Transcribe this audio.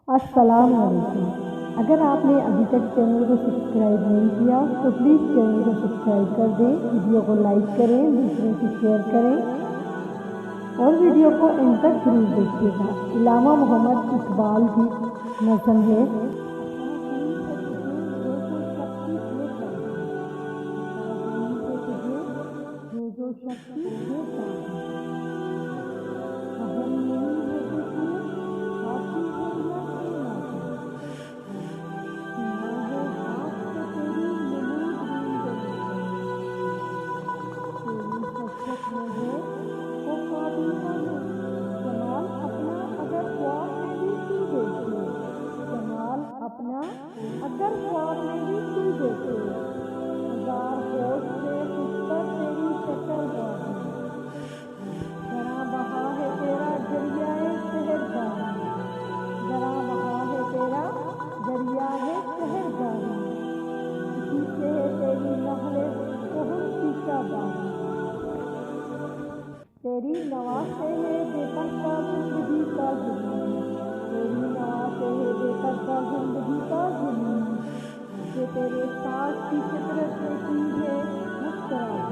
अस्सलाम वालेकुम। अगर आपने अभी तक चैनल को सब्सक्राइब नहीं किया तो प्लीज़ चैनल को सब्सक्राइब कर दें, वीडियो को लाइक करें, दूसरों से शेयर करें और वीडियो को एंड तक जरूर देखिएगा। इलामा मोहम्मद इकबाल की नज़म है। जो शक्ति देता है अहम नहीं है तुझे हाथी है या सेना है सीना है हाथ से तेरी नमूद ढूंढ तेरी हसरत में है वो काबिल जमाल अपना अगर ख्वाब में भी तू देखे जमाल अपना अगर ख्वाब में भी तू देखे हजार होश से खुदकर तेरी शक्ल बांधी जरा बहा है तेरा दरियाए शहरदारी जरा बहा है तेरा दरियाए शहरदारी इसी से है तेरी नहले कोहन सीका बारी तेरी नवा से है बेपरवा जिंदगी का जुनून तेरी नवा से है बेपरवा जिंदगी का जुनून जो तेरे साथ की फितरत में की है मुस्कुरा